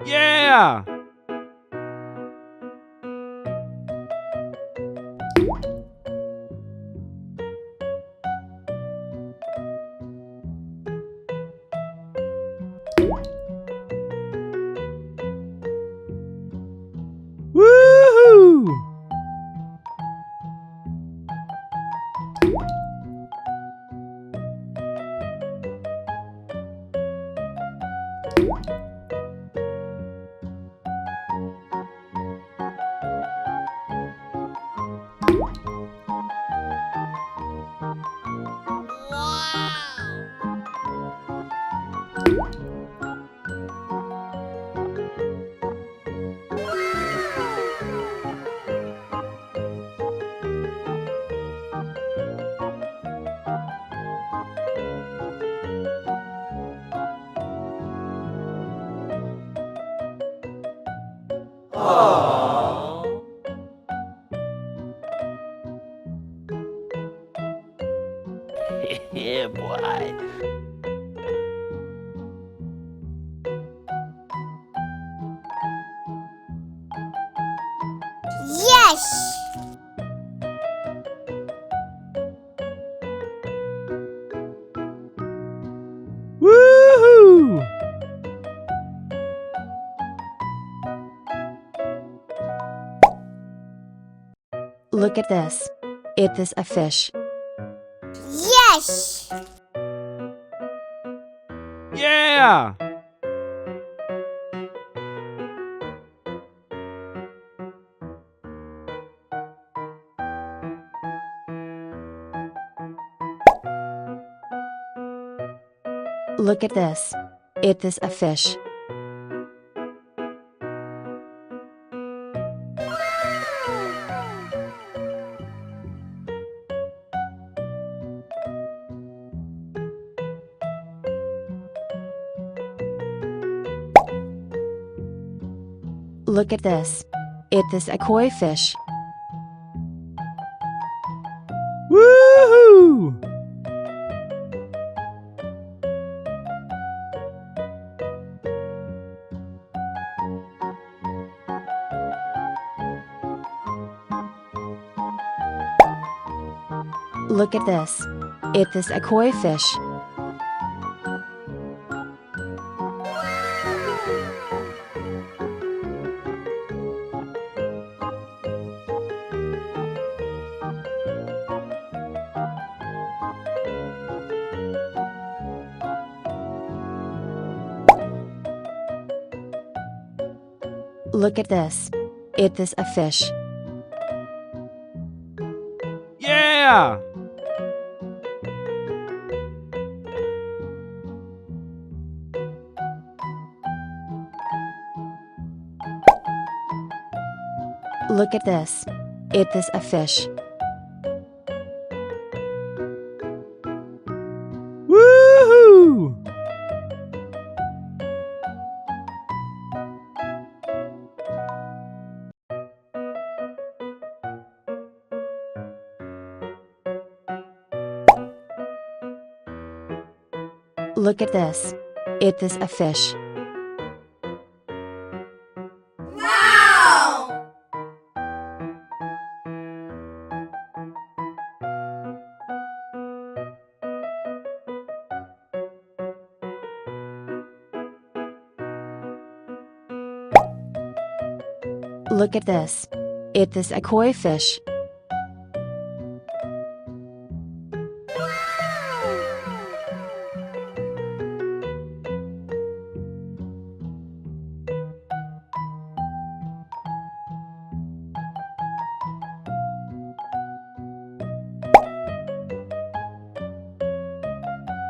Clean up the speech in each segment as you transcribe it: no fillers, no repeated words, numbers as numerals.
Yeah! Woohoo! Yeah, boy. Yes! Woohoo! Look at this. It is a fish. Yes! Yeah! Look at this. It is a fish. Look at this. It is a koi fish. Woohoo! Look at this. It is a koi fish. Look at this. It is a fish. Yeah! Look at this. It is a fish. Woohoo! Look at this. It is a fish. Wow! Look at this. It is a koi fish.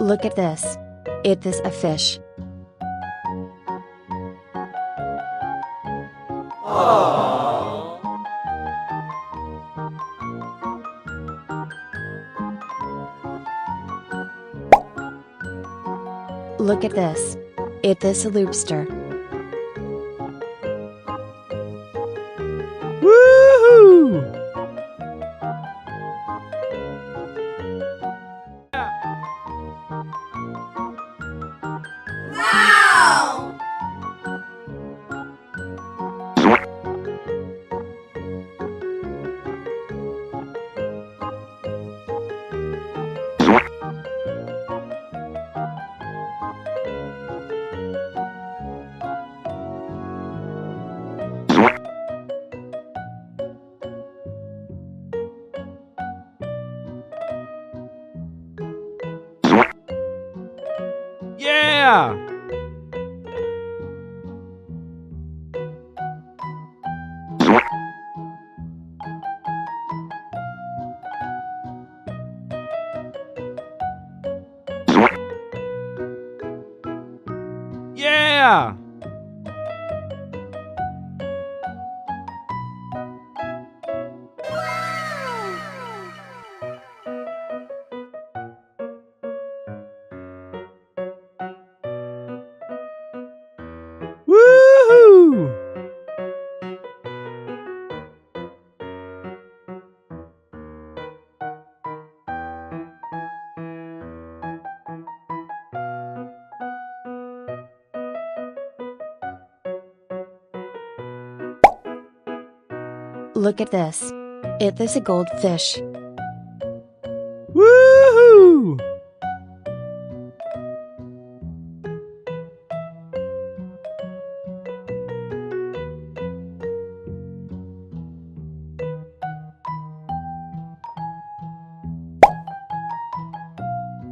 Look at this. It is a fish. Look at this. It is a lobster. Woohoo! Wow! Look at this. It is a goldfish. Woohoo!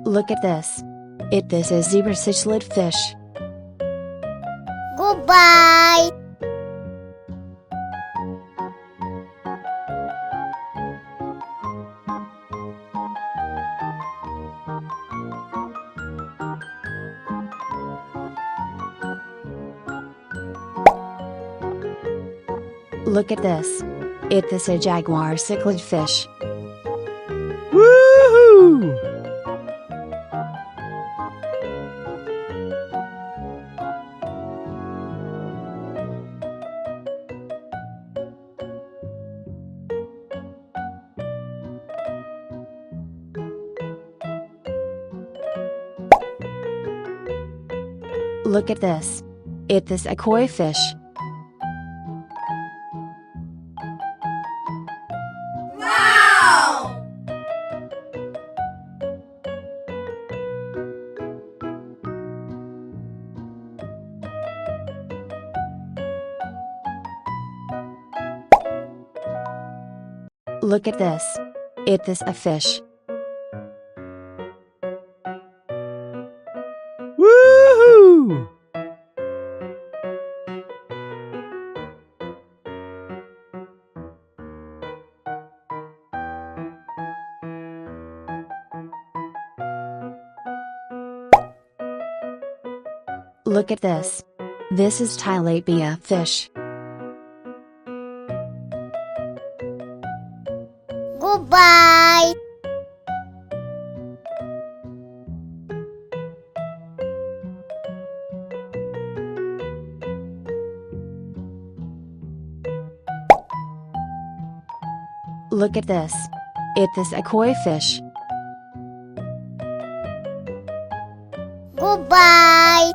Look at this. It is a zebra cichlid fish. Goodbye. Look at this. It is a jaguar cichlid fish. Woohoo! Look at this. It is a koi fish. Wow! Look at this. It is a fish. Woohoo! Look at this. This is tilapia fish. Goodbye. Look at this. It is a koi fish. Goodbye.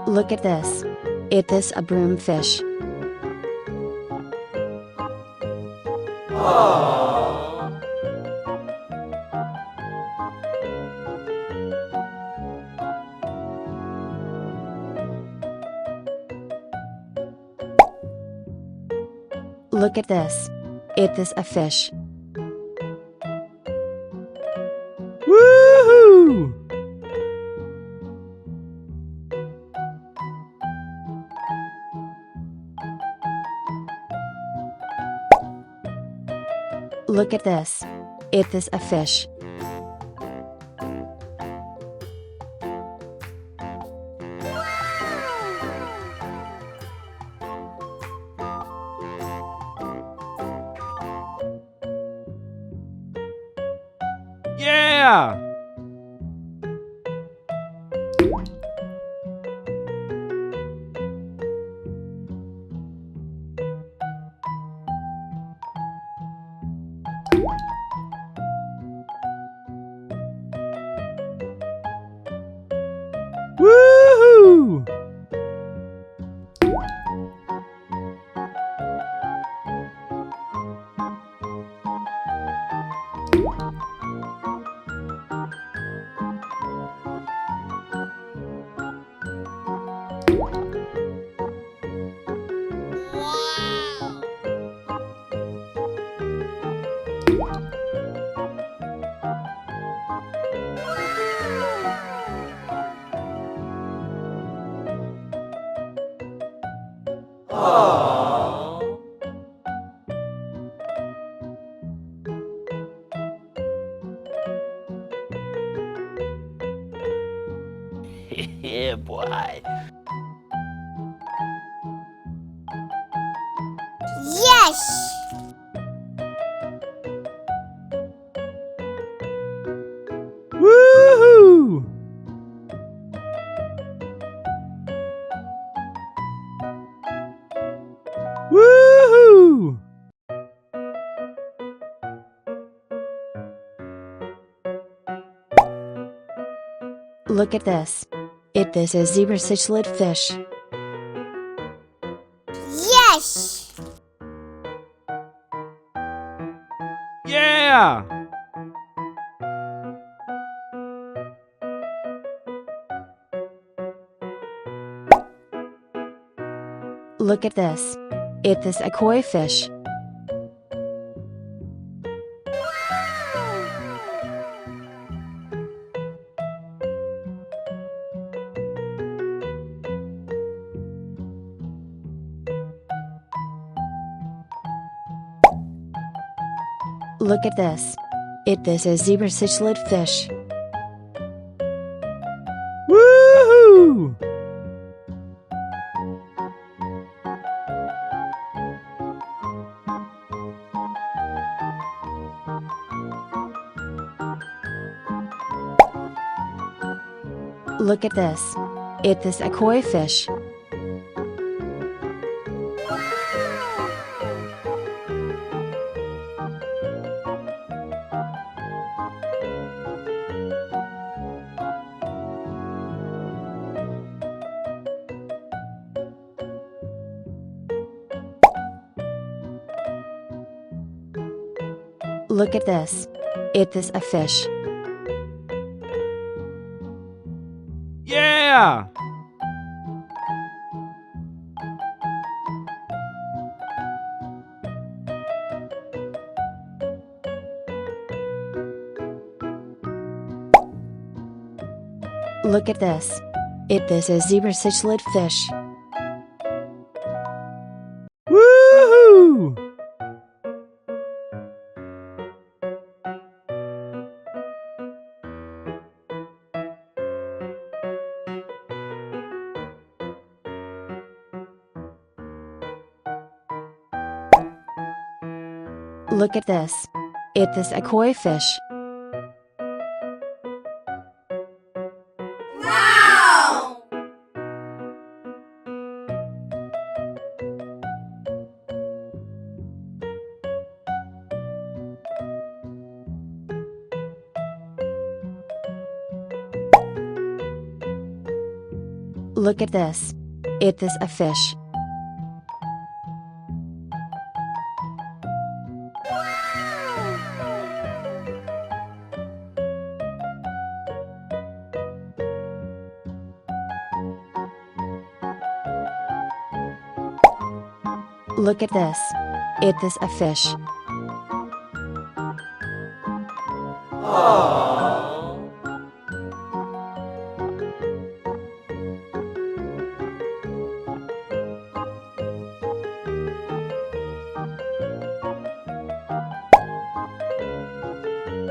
Look at this. It is a broom fish. Look at this. It is a fish. Woohoo! Look at this. It is a fish. Yeah! Woohoo! Yeah, boy. Yes! Woohoo! Woo! Look at this. This is zebra cichlid fish. Yes. Yeah! Look at this. This a koi fish. Look at this. This is zebra cichlid fish. Woohoo! Look at this. This a koi fish. Look at this. This a fish. Yeah! Look at this. This is zebra cichlid fish. Woohoo! Look at this. This a koi fish. Wow. Look at this. This a fish. Look at this. This a fish.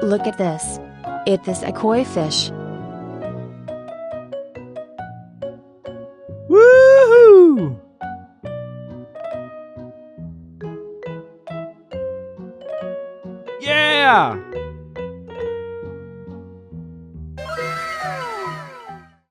Look at this. This a koi fish.